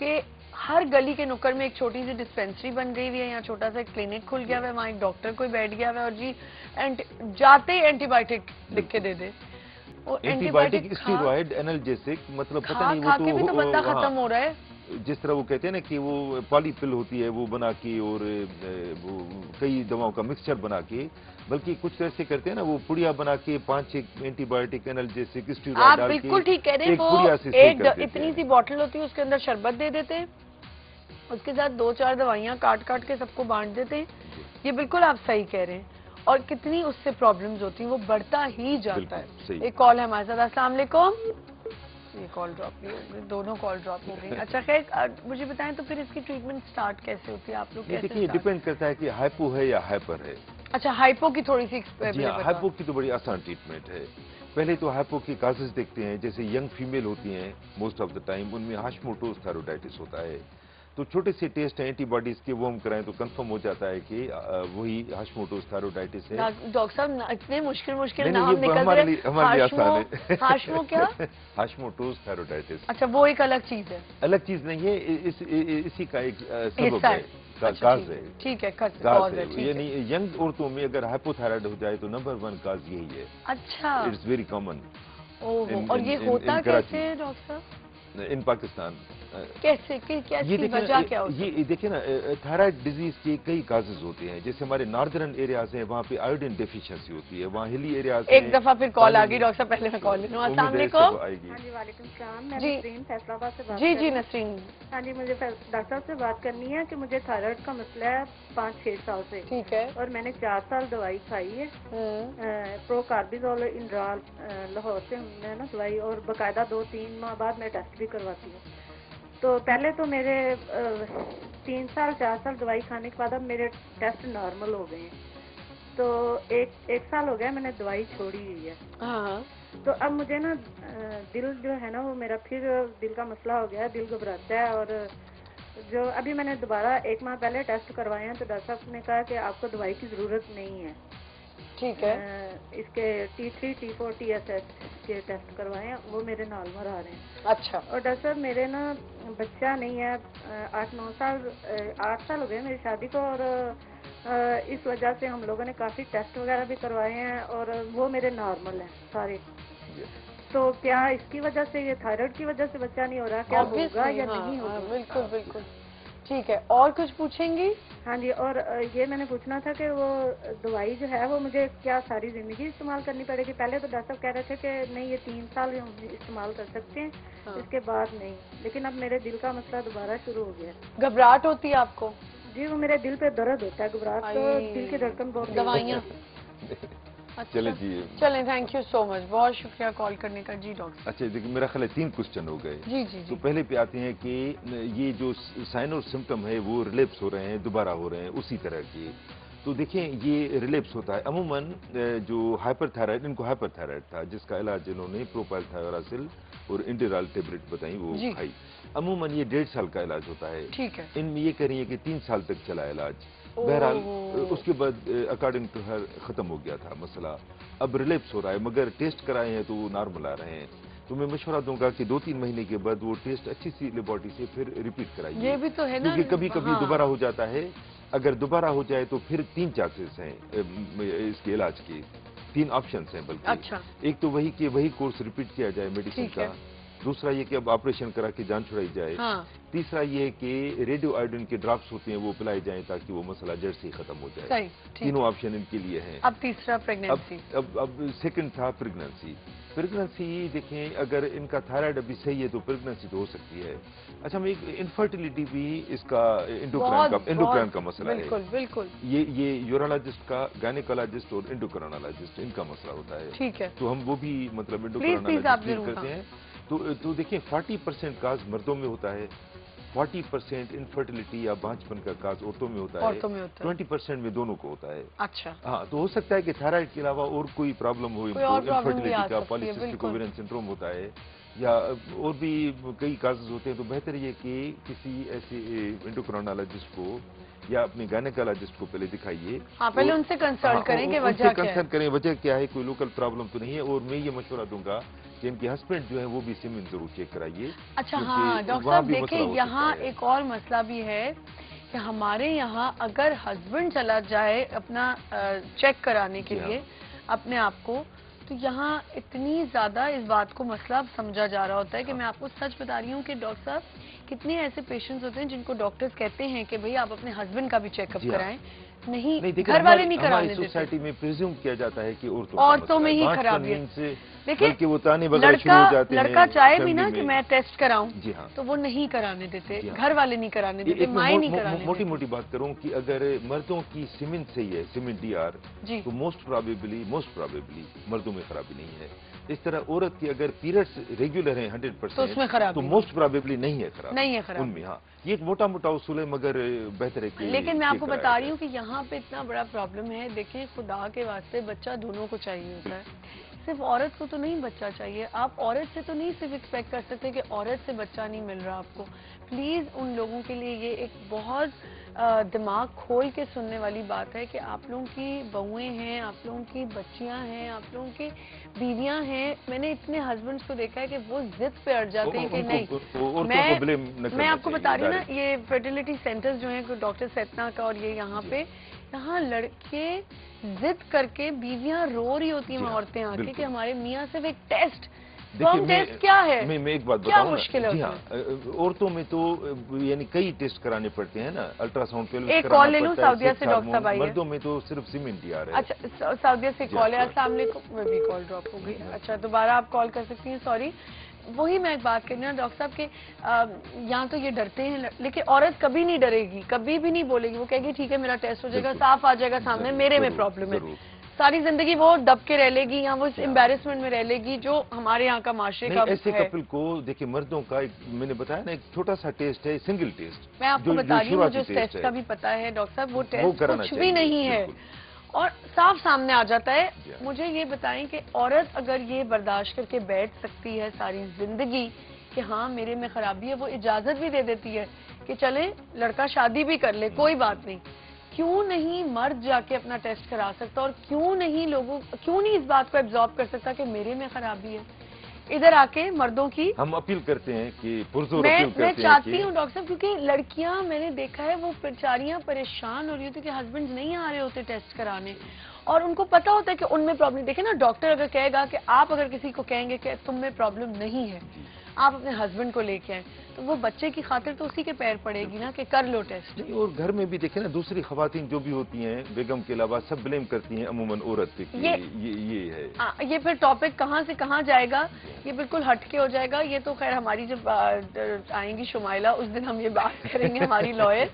کہ ہر گلی کے نکڑ میں ایک چھوٹی سی ڈسپینسری بن گئی ہوئی ہے، یہاں چھوٹا سا کلینک کھل گیا ہوا ہے، وہاں ایک ڈاکٹر کوئی بیٹھ گیا ہوا ہے اور جی جاتے ہی اینٹی بائیوٹک لکھ کے دے دے. اینٹی بائیوٹک اسٹیرائڈ اینالجیسک مطلب پتہ نہیں وہ کے بھی تو بندہ ختم ہو رہا ہے. جس طرح وہ کہتے ہیں نا کہ وہ پالی پل ہوتی ہے وہ بنا کے اور وہ کئی دواؤں کا مکسچر بنا کے، بلکہ کچھ ایسے کرتے ہیں نا وہ پڑیا بنا کے 5-6 اینٹی بائیوٹک اینالجیسک اسٹیرائڈ ڈال کے آپ بالکل ٹھیک کہہ رہے ہیں. وہ ایک اتنی سی بوٹل ہوتی ہے، اس کے اندر شربت دے دیتے ہیں، اس کے ساتھ 2-4 دوائیاں کاٹ کاٹ کے سب کو بانٹ دیتے ہیں. یہ بالکل آپ صحیح کہہ رہے ہیں. اور کتنی اس سے پرابلمز ہوتی ہیں، وہ بڑھتا ہی جاتا ہے. ایک کال ہے ہمارے ساتھ. السلام علیکم. یہ کال ڈراپ نہیں ہو گئی، دونوں کال ڈراپ ہو گئی. اچھا خیر، مجھے بتائیں تو پھر اس کی ٹریٹمنٹ سٹارٹ کیسے ہوتی ہے؟ آپ لوگ کیسے؟ دیکھیے ڈیپینڈ کرتا ہے کہ ہائپو ہے یا ہائپر ہے. اچھا ہائپو کی تھوڑی سی جی ہاں، ہائپو کی تو بڑی آسان ٹریٹمنٹ ہے. پہلے تو ہائپو کی کازز دیکھتے ہیں. جیسے ینگ فیمیل ہوتی ہیں موسٹ آف دا ٹائم، ان میں ہاشموٹوز تھائروڈائٹس ہوتا ہے. تو چھوٹے سے ٹیسٹ ہیں اینٹی باڈیز کے، وہ ہم کرائیں تو کنفرم ہو جاتا ہے کہ وہی ہاشموٹوز تھائروڈائٹس ہے. ڈاکٹر صاحب اتنے مشکل نام نکل رہے ہیں. ہمارے لیے آسان ہے. ہاشمو کیا؟ ہاشموٹوز تھائروڈائٹس. اچھا وہ ایک الگ چیز ہے. الگ چیز نہیں ہے، اسی کا ایک سبب ہے، کاز ہے. ٹھیک ہے، کاز ہے. یعنی ینگ عورتوں میں اگر ہائپو تھائرائڈ ہو جائے تو نمبر 1 کاز یہی ہے. اچھا. It's very common. اور یہ ہوتا کیسے ہے ڈاکٹر صاحب؟ ان پاکستان کیسے؟ وجہ کیا ہوتی ہے؟ یہ دیکھیں نا، تھائرائڈ ڈیزیز کے کئی کازز ہوتے ہیں. جیسے ہمارے ناردرن ایریاز ہیں، وہاں پہ آئوڈین ڈیفیشنسی ہوتی ہے. وہاں ہلی ایریاز ایک دفعہ پھر کال آ گئی ڈاکٹر صاحب، پہلے میں کال لے لوں. السلام علیکم. ہاں جی وعلیکم السلام. میں نسرین فیصل آباد سے بات کر رہی ہوں. نسرین. ہاں جی، مجھے ڈاکٹر صاحب سے بات کرنی ہے کہ مجھے تھائرائڈ کا مسئلہ ہے 5-6 سال سے. ٹھیک ہے. اور میں نے 4 سال دوائی کھائی ہے، پرو کاربیزول انڈرال لاہور سے میں نا دوائی، اور باقاعدہ 2-3 ماہ بعد میں ٹیسٹ بھی کرواتی ہوں. تو پہلے تو میرے 3 سال 4 سال دوائی کھانے کے بعد اب میرے ٹیسٹ نارمل ہو گئے ہیں. تو ایک سال ہو گیا میں نے دوائی چھوڑی ہوئی ہے. تو اب مجھے نا دل جو ہے نا وہ میرا پھر دل کا مسئلہ ہو گیا ہے، دل گھبراتا ہے. اور جو ابھی میں نے دوبارہ 1 ماہ پہلے ٹیسٹ کروائے ہیں تو ڈاکٹر صاحب نے کہا کہ آپ کو دوائی کی ضرورت نہیں ہے. ٹھیک ہے. اس کے T3 T4 TSH کے ٹیسٹ کروائے ہیں، وہ میرے نارمل آ رہے ہیں. اچھا. اور ڈاکٹر صاحب میرے نا بچہ نہیں ہے، 8 سال ہو گئے میری شادی کو، اور اس وجہ سے ہم لوگوں نے کافی ٹیسٹ وغیرہ بھی کروائے ہیں اور وہ میرے نارمل ہیں سارے. تو کیا اس کی وجہ سے، یہ تھائرائڈ کی وجہ سے بچہ نہیں ہو رہا، کیا ہوگا یا نہیں ہوگا؟ بالکل بالکل. ٹھیک ہے. اور کچھ پوچھیں گی؟ ہاں جی. اور یہ میں نے پوچھنا تھا کہ وہ دوائی جو ہے وہ مجھے کیا ساری زندگی استعمال کرنی پڑے گی؟ پہلے تو ڈاکٹر صاحب کہہ رہے تھے کہ نہیں، یہ 3 سال ہم استعمال کر سکتے ہیں، اس کے بعد نہیں. لیکن اب میرے دل کا مسئلہ دوبارہ شروع ہو گیا. گھبراہٹ ہوتی ہے آپ کو؟ جی، وہ میرے دل پہ درد ہوتا ہے، گھبراہٹ تو دل کی دھڑکن بہت. دوائیاں؟ چلیں جی، چلیں. تھینک یو سو مچ، بہت شکریہ کال کرنے کا. جی ڈاکٹر. اچھا دیکھیے، میرا خیال ہے 3 کوسچن ہو گئے. جی جی. تو پہلے پہ آتے ہیں کہ یہ جو سائن اور سمٹم ہے وہ ریلیپس ہو رہے ہیں، دوبارہ ہو رہے ہیں اسی طرح کے. تو دیکھیں یہ ریلیپس ہوتا ہے عموماً جو ہائپر تھائرائڈ، ان کو ہائپر تھائرائڈ تھا جس کا علاج انہوں نے پروپائل تھائراسل اور انڈیرال ٹیبلٹ بتائیں وہ کھائی. عموماً یہ 1.5 سال کا علاج ہوتا ہے. ٹھیک ہے. ان میں یہ کہہ رہی ہیں کہ 3 سال تک چلا علاج. بہرحال اس کے بعد اکارڈنگ ٹو ہر ختم ہو گیا تھا مسئلہ. اب ریلیپس ہو رہا ہے، مگر ٹیسٹ کرائے ہیں تو وہ نارمل آ رہے ہیں. تو میں مشورہ دوں گا کہ 2-3 مہینے کے بعد وہ ٹیسٹ اچھی سی لیبارٹری سے پھر ریپیٹ کرائیے. یہ بھی تو ہے نا، کیونکہ کبھی کبھی دوبارہ ہو جاتا ہے. اگر دوبارہ ہو جائے تو پھر 3 چانسز ہیں اس کے علاج کے، 3 آپشنز ہیں بلکہ. اچھا. ایک تو وہی کہ وہی کورس ریپیٹ کیا جائے میڈیسن کا. دوسرا یہ کہ اب آپریشن کرا کے جان چھڑائی جائے. تیسرا یہ کہ ریڈیو آئیوڈین کے ڈراپس ہوتے ہیں وہ پلائے جائیں تاکہ وہ مسئلہ جڑ سے ہی ختم ہو جائے. تینوں آپشن ان کے لیے ہیں. اب تیسرا پریگننسی. اب سیکنڈ تھا پریگننسی. دیکھیں اگر ان کا تھائرائڈ ابھی صحیح ہے تو پریگننسی تو ہو سکتی ہے. اچھا، ہم ایک انفرٹیلیٹی بھی اس کا انڈوکرائن کا مسئلہ ہے. بالکل بالکل. یہ یورولوجسٹ کا، گائنیکولوجسٹ اور انڈوکرائنالوجسٹ ان کا مسئلہ ہوتا ہے. ٹھیک ہے. تو ہم وہ بھی مطلب انڈوکرائنالوجسٹ کرتے ہیں. تو دیکھیں 40% کاز مردوں میں ہوتا ہے، 40% انفرٹیلیٹی یا بانجھپن کا کاز عورتوں میں ہوتا ہے، 20% میں دونوں کو ہوتا ہے. اچھا. ہاں، تو ہو سکتا ہے کہ تھائرائڈ کے علاوہ اور کوئی پرابلم ہو، انفرٹیلیٹی کا، پالیسسٹک اوویرین سنڈروم ہوتا ہے. یا اور بھی کئی کازز ہوتے ہیں، تو بہتر یہ کہ کسی ایسے انڈوکرائنالوجسٹ کو یا اپنے گائنیکالوجسٹ کو پہلے دکھائیے. ہاں پہلے ان سے کنسلٹ کریں کہ وجہ کیا ہے. کنسلٹ کریں وجہ کیا ہے، کوئی لوکل پرابلم تو نہیں ہے. اور میں یہ مشورہ دوں گا کہ ان کے ہسبینڈ جو ہے وہ بھی سیمن ضرور چیک کرائیے. اچھا ہاں ڈاکٹر صاحب دیکھیں یہاں ایک اور مسئلہ بھی ہے کہ ہمارے یہاں اگر ہسبینڈ چلا جائے اپنا چیک کرانے کے لیے اپنے آپ کو، تو یہاں اتنی زیادہ اس بات کو مسئلہ سمجھا جا رہا ہوتا ہے کہ میں آپ کو سچ بتا رہی ہوں کہ ڈاکٹر صاحب کتنے ایسے پیشنٹس ہوتے ہیں جن کو ڈاکٹرز کہتے ہیں کہ بھئی آپ اپنے ہسبینڈ کا بھی چیک اپ کرائیں. نہیں گھر والے نہیں کرانے دیتے. سوسائٹی میں پریزیوم کیا جاتا ہے کہ عورتوں میں ہی خرابی ہے. دیکھیں وہ تانے وغیرہ شروع ہو جاتے ہیں. لڑکا چاہے بھی نا کہ میں ٹیسٹ کراؤں جی ہاں تو وہ نہیں کرانے دیتے، گھر والے نہیں کرانے دیتے، مائیں نہیں کرانے دیتے. موٹی موٹی بات کروں کہ اگر مردوں کی سیمن صحیح ہے، سیمن ڈی آر، تو موسٹ پرابیبلی مردوں میں خرابی نہیں ہے. اس طرح عورت کی اگر پیریڈز ریگولر ہیں 100% تو موسٹ پرابیبلی نہیں ہے خراب ان میں. ہاں یہ ایک موٹا اصول ہے، مگر بہتر ہے کہ لیکن میں آپ کو بتا رہی ہوں کہ یہاں پہ اتنا بڑا پرابلم ہے. دیکھیں خدا کے واسطے بچہ دونوں کو چاہیے ہوتا ہے، صرف عورت کو تو نہیں بچہ چاہیے. آپ عورت سے تو نہیں صرف ایکسپیکٹ کر سکتے کہ عورت سے بچہ نہیں مل رہا آپ کو. پلیز ان لوگوں کے لیے یہ ایک بہت دماغ کھول کے سننے والی بات ہے کہ آپ لوگوں کی بہویں ہیں، آپ لوگوں کی بچیاں ہیں، آپ لوگوں کی بیویاں ہیں. میں نے اتنے ہسبینڈز کو دیکھا ہے کہ وہ ضد پہ اڑ جاتے ہیں کہ نہیں. میں آپ کو بتا رہی ہوں نا یہ فرٹیلیٹی سینٹرز جو ہیں ڈاکٹر سیتنا کا اور یہ یہاں لڑکے ضد کر کے بیویاں رو رہی ہوتی ہیں عورتیں آ کے کہ ہمارے میاں صرف ایک ٹیسٹ کیا ہے. میں ایک بات بتاؤں، کیا مشکل ہے؟ جی ہاں عورتوں میں تو یعنی کئی ٹیسٹ کرانے پڑتے ہیں نا، الٹرا ساؤنڈ پہ ایک کال لے لوں سعودیہ سے ڈاکٹر صاحب آئی ہے. مردوں میں تو صرف سیمن ڈی آر ہے. اچھا سعودیہ سے کال ہے. السلام علیکم. میں بھی کال ڈراپ ہو گئی. اچھا دوبارہ آپ کال کر سکتی ہیں. سوری وہی میں بات کرنا ہے ڈاکٹر صاحب کہ یہاں تو یہ ڈرتے ہیں لیکن عورت کبھی نہیں ڈرے گی، کبھی بھی نہیں بولے گی. وہ کہے گی ٹھیک ہے میرا ٹیسٹ ہو جائے گا، صاف آ جائے گا سامنے، میرے میں پرابلم ہے. ساری زندگی وہ دب کے رہ لے گی یا وہ اس امبیرسمنٹ میں رہ لے گی جو ہمارے یہاں کا معاشرے کا ہے. ایسے کپل کو دیکھیں مردوں کا میں نے بتایا نا ایک چھوٹا سا ٹیسٹ ہے، سنگل ٹیسٹ. میں آپ کو بتا رہی ہوں مجھے اس ٹیسٹ کا بھی پتا ہے ڈاکٹر صاحب. وہ ٹیسٹ کچھ بھی نہیں ہے اور صاف سامنے آ جاتا ہے. مجھے یہ بتائیں کہ عورت اگر یہ برداشت کر کے بیٹھ سکتی ہے ساری زندگی کہ ہاں میرے میں خرابی ہے، وہ اجازت بھی دے دیتی ہے کہ چلے لڑکا شادی بھی کر لے کوئی بات نہیں، کیوں نہیں مرد جا کے اپنا ٹیسٹ کرا سکتا؟ اور کیوں نہیں اس بات کو ایبزارب کر سکتا کہ میرے میں خرابی ہے؟ ادھر آ کے مردوں کی ہم اپیل کرتے ہیں کہ پرزور اپیل کرتے ہیں. میں چاہتی ہوں ڈاکٹر صاحب کیونکہ لڑکیاں میں نے دیکھا ہے وہ بیچاریاں پریشان ہو رہی ہوتی کہ ہسبینڈ نہیں آ رہے ہوتے ٹیسٹ کرانے اور ان کو پتا ہوتا ہے کہ ان میں پرابلم. دیکھیں نا ڈاکٹر اگر کہے گا کہ آپ اگر کسی کو کہیں گے کہ تم میں پرابلم نہیں ہے، آپ اپنے ہسبینڈ کو لے کے آئیں، تو وہ بچے کی خاطر تو اسی کے پیر پڑے گی نا کہ کر لو ٹیسٹ. اور گھر میں بھی دیکھیں نا دوسری خواتین جو بھی ہوتی ہیں بیگم کے علاوہ سب بلیم کرتی ہیں عموماً عورت پہ. یہ ہے یہ پھر ٹاپک کہاں سے کہاں جائے گا، یہ بالکل ہٹ کے ہو جائے گا. یہ تو خیر ہماری جب آئیں گی شمائلہ اس دن ہم یہ بات کریں گے ہماری لائر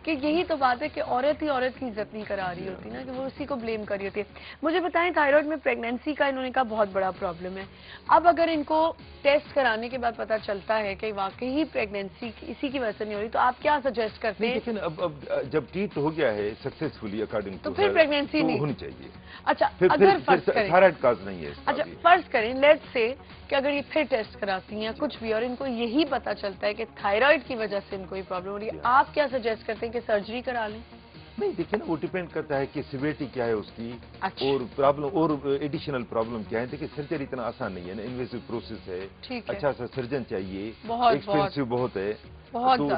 کہ یہی تو بات ہے کہ عورت ہی عورت کی عزت نہیں کرا رہی ہوتی نا، کہ وہ اسی کو بلیم کر رہی ہوتی ہے. مجھے بتائیں تھائرائیڈ میں پریگنینسی کا انہوں نے کہا بہت بڑا پرابلم ہے. اب اگر ان کو ٹیسٹ کرانے کے بعد پتا چلتا ہے کہ واقعی پریگنینسی اسی کی وجہ سے نہیں ہو رہی تو آپ کیا سجیسٹ کرتے ہیں؟ لیکن اب جب ٹریٹ ہو گیا ہے سکسیسفلی اکارڈنگ تو پھر پریگنینسی نہیں ہونی چاہیے. اچھا اگر فرض کریں تھائرائیڈ کاز نہیں ہے. اچھا فرض کریں لیٹس سے کہ اگر یہ پھر ٹیسٹ کراتی ہیں یا کچھ بھی اور ان کو یہی پتا چلتا ہے کہ تھائرائیڈ کی وجہ سے ان کو یہ پرابلم ہو رہی ہے، آپ کیا سجیسٹ کرتے ہیں کہ سرجری کرا لیں؟ نہیں دیکھیں نا وہ ڈیپینڈ کرتا ہے کہ سیویرٹی کیا ہے اس کی اور پرابلم اور ایڈیشنل پرابلم کیا ہے. دیکھیں سرجری اتنا آسان نہیں ہے نا، انویسو پروسیس ہے، اچھا سا سرجن چاہیے، ایکسپینسو بہت ہے.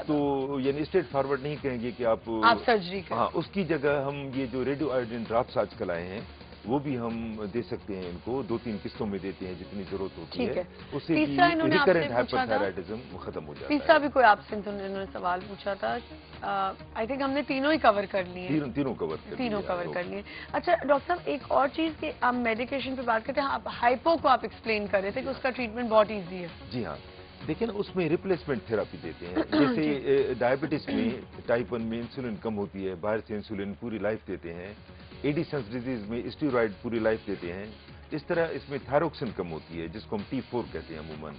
تو یعنی اسٹریٹ فارورڈ نہیں کہیں گے کہ آپ سرجری کریں. ہاں اس کی جگہ ہم یہ جو ریڈیو آیوڈین ڈراپس آج کل آئے ہیں وہ بھی ہم دے سکتے ہیں. ان کو 2-3 قسطوں میں دیتے ہیں جتنی ضرورت ہوتی ہے. اس سے ریکرنٹ ہائپرتھائرائڈزم ختم ہو جاتا ہے. تیسرا بھی کوئی آپ سے انہوں نے سوال پوچھا تھا، آئی تھنک ہم نے تینوں ہی کور کر لیے ہیں. تینوں کور کر لیے. اچھا ڈاکٹر صاحب ایک اور چیز کہ ہم میڈیکیشن پہ بات کرتے ہیں، آپ ہائپو کو آپ ایکسپلین کر رہے تھے کہ اس کا ٹریٹمنٹ بہت ایزی ہے. جی ہاں دیکھیں نا اس میں ریپلیسمنٹ تھراپی دیتے ہیں. جیسے ڈائبٹیز میں ٹائپ 1 میں انسولین کم ہوتی ہے، باہر سے انسولین پوری لائف دیتے ہیں. ایڈیسنس ڈیزیز میں اسٹیرائڈ پوری لائف دیتے ہیں. اس طرح اس میں تھائروکسن کم ہوتی ہے جس کو ہم T4 کہتے ہیں عموماً.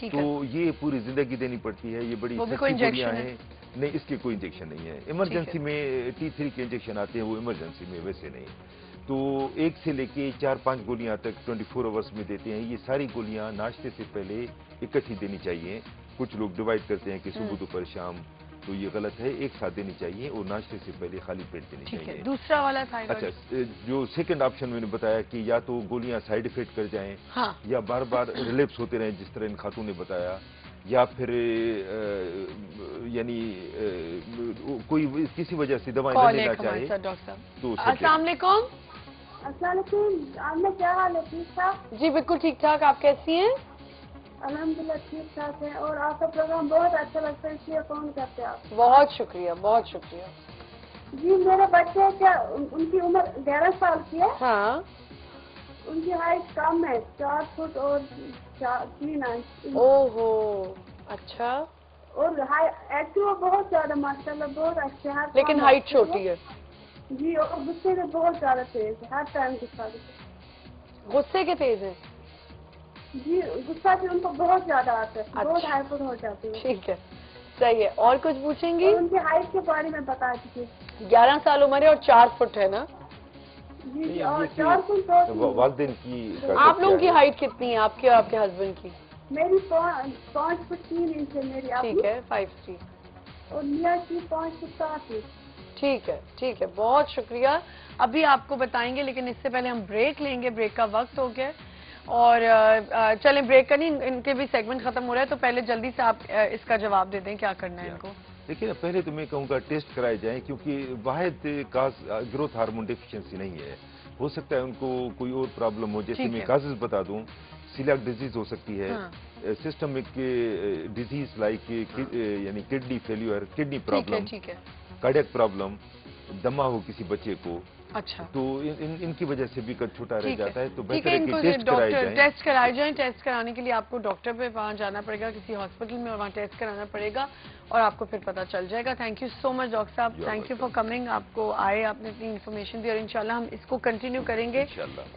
تو یہ پوری زندگی دینی پڑتی ہے. یہ بڑی سستی گولیاں ہیں. نہیں اس کی کوئی انجیکشن نہیں ہے. ایمرجنسی میں T3 کے انجیکشن آتے ہیں وہ ایمرجنسی میں، ویسے نہیں. تو 1 سے لے کے 4-5 گولیاں تک 24 آورس میں دیتے ہیں. یہ ساری گولیاں ناشتے سے پہلے اکٹھی دینی چاہیے. کچھ لوگ ڈیوائڈ کرتے ہیں کہ صبح دوپہر شام، تو یہ غلط ہے. ایک ساتھ دینی چاہیے اور ناشتے سے پہلے خالی پیٹ دینی چاہیے. دوسرا والا تھائرائیڈ. اچھا، جو سیکنڈ آپشن میں نے بتایا کہ یا تو گولیاں سائیڈ افیکٹ کر جائیں، ہاں، یا بار بار ریلیپس ہوتے رہیں جس طرح ان خاتون نے بتایا، یا پھر یعنی کوئی کسی وجہ سے دوائیں نہ لینا چاہے. تو السلام علیکم. السلام علیکم. آپ نے کیا حال ہے؟ ٹھیک ٹھاک؟ جی بالکل ٹھیک ٹھاک. آپ کیسی ہیں؟ الحمدللہ ٹھیک ٹھاک ہے، اور آپ کا پروگرام بہت اچھا لگتا ہے، اس لیے فون کرتے ہیں آپ. بہت شکریہ، بہت شکریہ. جی میرے بچے کیا ان کی عمر 11 سال کی ہے. ہاں. ان کی ہائٹ کم ہے، 4 فٹ اور 3 انچ. اوہو، اچھا. اور ایکٹیو بہت زیادہ ماشاءاللہ، بہت اچھے ہیں. لیکن ہائٹ چھوٹی ہے. جی، اور غصے میں بہت زیادہ تیز ہے، ہر ٹائم غصہ. غصے کے تیز ہیں؟ جی غصہ بھی ان کو بہت زیادہ آتا ہے، بہت ہائپر ہو جاتی ہے. ٹھیک ہے، صحیح ہے. اور کچھ پوچھیں گی؟ ان کی ہائٹ کے بارے میں بتا دیجیے. 11 سال عمر ہے اور 4 فٹ ہے نا؟ جی، اور 4 فٹ. والدین کی آپ لوگوں کی ہائٹ کتنی ہے، آپ کی اور آپ کے ہسبینڈ کی؟ میری 5 فٹ 3 انچ ہے میری. ٹھیک ہے، 5'3". اور میاں کی 5 فٹ 7 انچ. ٹھیک ہے، ٹھیک ہے، بہت شکریہ. ابھی آپ کو بتائیں گے، لیکن اس سے پہلے ہم بریک لیں گے. بریک کا وقت ہو گیا اور چلیں بریک کا نہیں، ان کے بھی سیگمنٹ ختم ہو رہا ہے، تو پہلے جلدی سے آپ اس کا جواب دے دیں کیا کرنا ہے ان کو. دیکھیں پہلے تو میں کہوں گا ٹیسٹ کرائے جائیں، کیونکہ واحد کاز گروتھ ہارمون ڈیفیشنسی نہیں ہے. ہو سکتا ہے ان کو کوئی اور پرابلم ہو. جیسے میں کازز بتا دوں، سیلیاک ڈیزیز ہو سکتی ہے، سسٹمک ڈیزیز لائک یعنی kidney failure, kidney problem, cardiac problem, دمہ ہو کسی بچے کو. اچھا، تو ان کی وجہ سے بھی کد چھوٹا رہ جاتا ہے. تو ٹھیک ہے، ان کو ٹیسٹ کرائے جائیں. ٹیسٹ کرانے کے لیے آپ کو ڈاکٹر پہ وہاں جانا پڑے گا، کسی ہاسپٹل میں، اور وہاں ٹیسٹ کرانا پڑے گا اور آپ کو پھر پتہ چل جائے گا. Thank you so much doctor صاحب، تھینک یو فار کمنگ. آپ کو آئے، آپ نے اتنی انفارمیشن دی، اور انشاءاللہ ہم اس کو کنٹینیو کریں گے.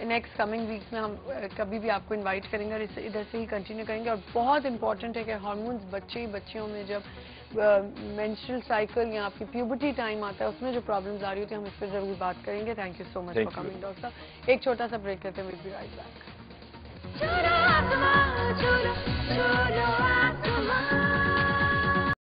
نیکسٹ کمنگ ویکس میں ہم کبھی بھی آپ کو انوائٹ کریں گے اور ادھر سے ہی کنٹینیو کریں گے. اور بہت امپورٹنٹ ہے کہ ہارمونز بچیوں میں جب مینسٹرل سائیکل یا آپ کی پیوبرٹی ٹائم آتا ہے، اس میں جو پرابلمز آ رہی ہوتی ہیں، ہم اس پہ ضرور بات کریں گے. Thank you so much for coming doctor صاحب. ایک چھوٹا سا بریک لیتے ہیں. We'll be right back.